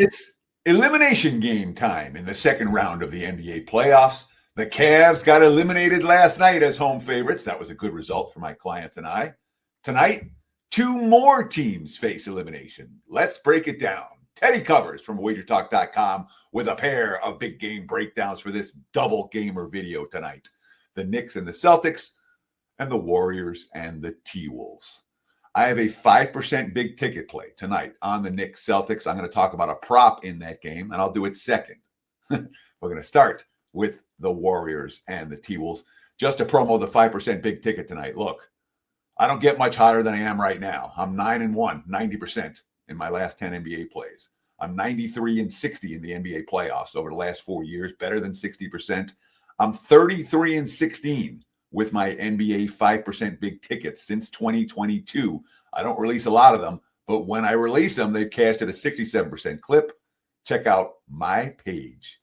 It's elimination game time in the second round of the NBA playoffs. The Cavs got eliminated last night as home favorites. That was a good result for my clients and I. Tonight, two more teams face elimination. Let's break it down. Teddy covers from WagerTalk.com with a pair of big game breakdowns for this double gamer video tonight. The Knicks and the Celtics, and the Warriors and the T-Wolves. I have a 5% big ticket play tonight on the Knicks Celtics. I'm going to talk about a prop in that game, and I'll do it second. We're going to start with the Warriors and the T-Wolves. Just to promo the 5% big ticket tonight. Look, I don't get much hotter than I am right now. I'm 9-1, 90% in my last 10 NBA plays. I'm 93-60 in the NBA playoffs over the last 4 years, better than 60%. I'm 33-16 with my NBA 5% big tickets since 2022. I don't release a lot of them, but when I release them, they've cashed at a 67% clip. Check out my page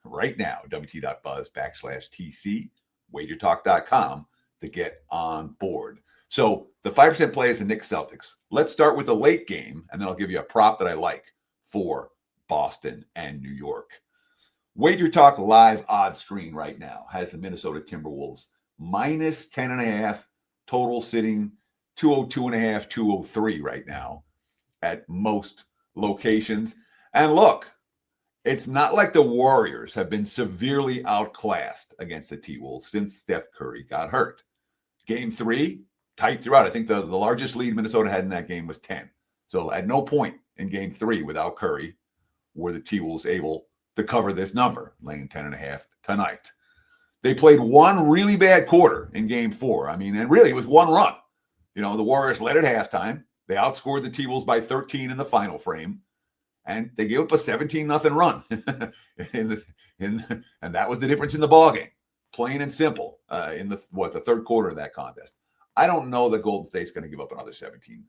right now, wt.buzz/TC, wagertalk.com to get on board. So the 5% play is the Knicks Celtics. Let's start with the late game, and then I'll give you a prop that I like for Boston and New York. WagerTalk live odds screen right now has the Minnesota Timberwolves minus 10.5, total sitting 202.5, 203 right now at most locations. And look, it's not like the Warriors have been severely outclassed against the T-Wolves since Steph Curry got hurt. Game 3, tight throughout. I think the largest lead Minnesota had in that game was 10. So at no point in Game 3 without Curry were the T-Wolves able to cover this number, laying 10.5 tonight. They played one really bad quarter in Game 4. I mean, and really it was one run. You know, the Warriors led at halftime. They outscored the T-Wolves by 13 in the final frame, and they gave up a 17-0 run. And that was the difference in the ballgame, plain and simple, in the third quarter of that contest. I don't know that Golden State's going to give up another 17-0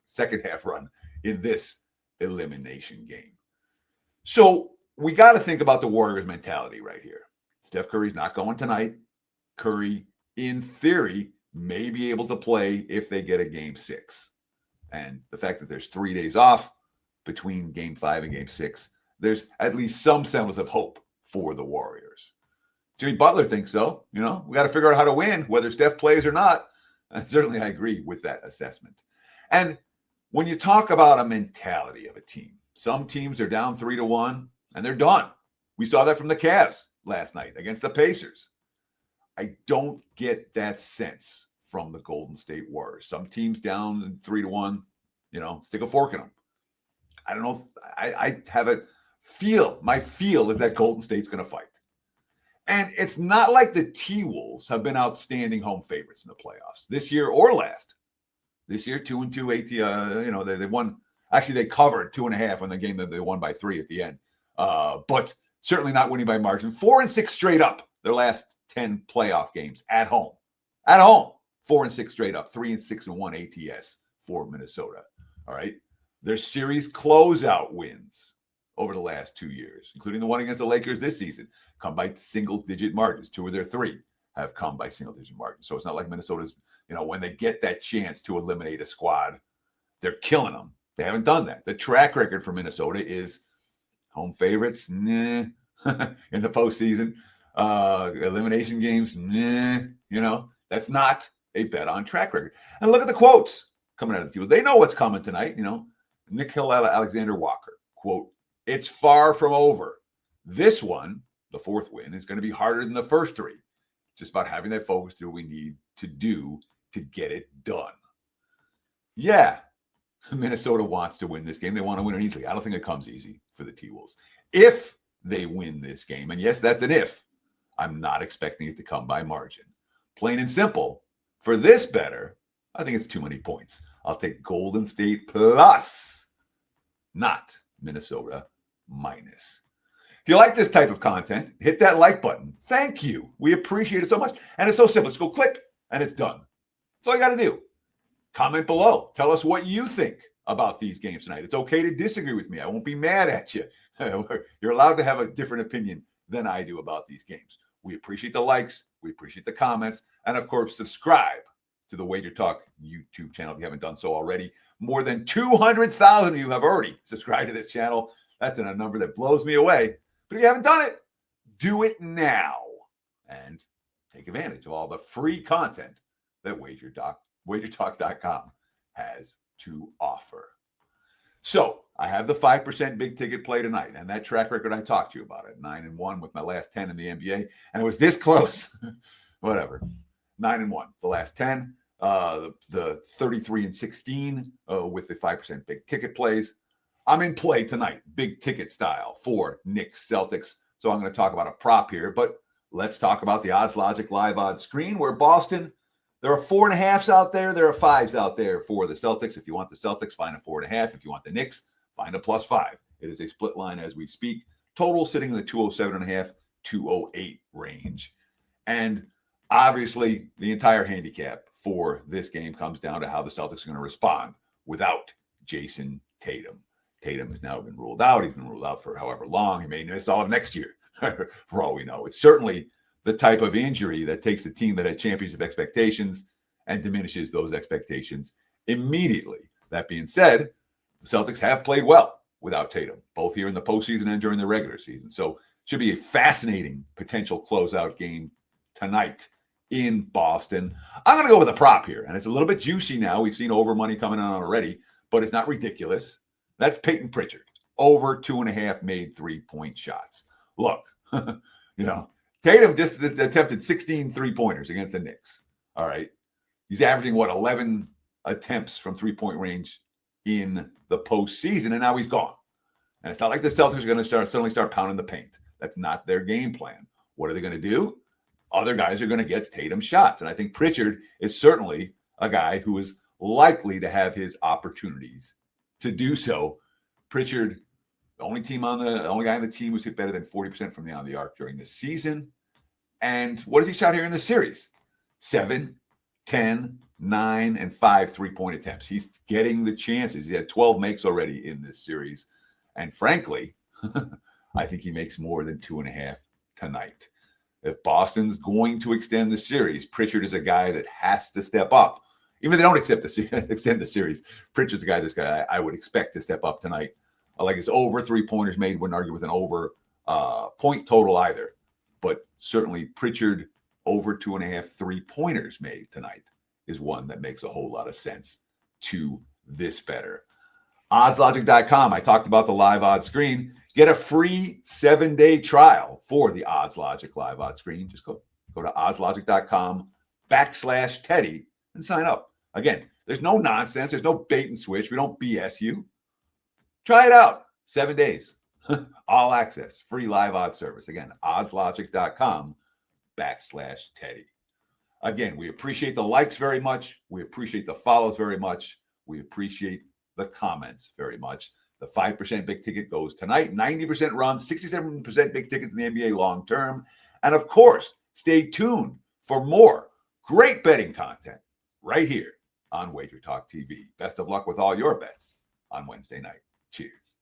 second half run in this elimination game. So we got to think about the Warriors mentality right here. Steph Curry's not going tonight. Curry, in theory, may be able to play if they get a Game 6. And the fact that there's 3 days off between Game 5 and Game 6, there's at least some semblance of hope for the Warriors. Jimmy Butler thinks so. You know, we got to figure out how to win, whether Steph plays or not. And certainly I agree with that assessment. And when you talk about a mentality of a team, some teams are down 3-1 and they're done. We saw that from the Cavs last night against the Pacers. I don't get that sense from the Golden State Warriors. Some teams down 3-1, you know, stick a fork in them. I don't know. I have a feel. My feel is that Golden State's going to fight. And it's not like the T-Wolves have been outstanding home favorites in the playoffs this year or last. This year, 2-2, they won. Actually, they covered 2.5 in the game that they won by 3 at the end. But certainly not winning by margin. 4-6 straight up their last 10 playoff games at home. At home, 4-6 straight up. 3-6-1 ATS for Minnesota. All right. Their series closeout wins over the last 2 years, including the one against the Lakers this season, come by single-digit margins. 2 of their 3 have come by single-digit margins. So it's not like Minnesota's, when they get that chance to eliminate a squad, they're killing them. They haven't done that. The track record for Minnesota is home favorites, in the postseason. Elimination games, that's not a bet on track record. And look at the quotes coming out of the field. They know what's coming tonight. Nickeil Alexander-Walker, quote, "It's far from over. This one, the fourth win, is going to be harder than the first 3. It's just about having that focus to what we need to do to get it done." Yeah, Minnesota wants to win this game. They want to win it easily. I don't think it comes easy for the T-Wolves. If they win this game, and yes, that's an if, I'm not expecting it to come by margin. Plain and simple, for this better, I think it's too many points. I'll take Golden State plus, not Minnesota minus. If you like this type of content, hit that like button. Thank you. We appreciate it so much. And it's so simple. Just go click and it's done. That's all you got to do. Comment below. Tell us what you think about these games tonight. It's okay to disagree with me. I won't be mad at you. You're allowed to have a different opinion than I do about these games. We appreciate the likes. We appreciate the comments. And, of course, subscribe to the Wager Talk YouTube channel if you haven't done so already. More than 200,000 of you have already subscribed to this channel. That's a number that blows me away. But if you haven't done it, do it now and take advantage of all the free content that WagerTalk.com has to offer. So I have the 5% big ticket play tonight, and that track record I talked to you about it, 9-1 with my last 10 in the NBA, and it was this close. Whatever, 9-1 the last 10. The 33-16 with the 5% big ticket plays. I'm in play tonight, big ticket style for Knicks Celtics. So I'm going to talk about a prop here, but let's talk about the Odds Logic live odds screen where Boston, there are 4.5s out there. There are 5s out there for the Celtics. If you want the Celtics, find a 4.5. If you want the Knicks, find a +5. It is a split line as we speak. Total sitting in the 207.5, 208 range. And obviously, the entire handicap for this game comes down to how the Celtics are going to respond without Jason Tatum. Tatum has now been ruled out. He's been ruled out for however long. He may miss all of next year, for all we know. It's certainly the type of injury that takes a team that had championship expectations and diminishes those expectations immediately. That being said, the Celtics have played well without Tatum, both here in the postseason and during the regular season. So it should be a fascinating potential closeout game tonight in Boston. I'm going to go with a prop here, and it's a little bit juicy now. We've seen over money coming on already, but it's not ridiculous. That's Peyton Pritchard, over 2.5 made 3-point shots. Look, Tatum just attempted 16 3-pointers against the Knicks. All right. He's averaging, 11 attempts from 3-point range in the postseason, and now he's gone. And it's not like the Celtics are going to suddenly start pounding the paint. That's not their game plan. What are they going to do? Other guys are going to get Tatum shots. And I think Pritchard is certainly a guy who is likely to have his opportunities to do so. Pritchard, the only guy on the team who's hit better than 40% from beyond the arc during the season. And what has he shot here in this series? 7, 10, 9, and 5 3-point attempts. He's getting the chances. He had 12 makes already in this series. And frankly, I think he makes more than 2.5 tonight. If Boston's going to extend the series, Pritchard is a guy that has to step up. Even if they don't extend the series, Pritchard's a guy, I would expect to step up tonight. I like his over 3-pointers made. Wouldn't argue with an over point total either. But certainly Pritchard over 2.5 3-pointers made tonight is one that makes a whole lot of sense to this bettor. OddsLogic.com. I talked about the live odds screen. Get a free 7-day trial for the Odds Logic live odds screen. Just go to oddslogic.com/Teddy and sign up. Again, there's no nonsense. There's no bait and switch. We don't BS you. Try it out. 7 days. All access. Free live odds service. Again, oddslogic.com/Teddy. Again, we appreciate the likes very much. We appreciate the follows very much. We appreciate the comments very much. The 5% big ticket goes tonight. 90% runs, 67% big tickets in the NBA long term. And of course, stay tuned for more great betting content right here on Wager Talk TV. Best of luck with all your bets on Wednesday night. Cheers.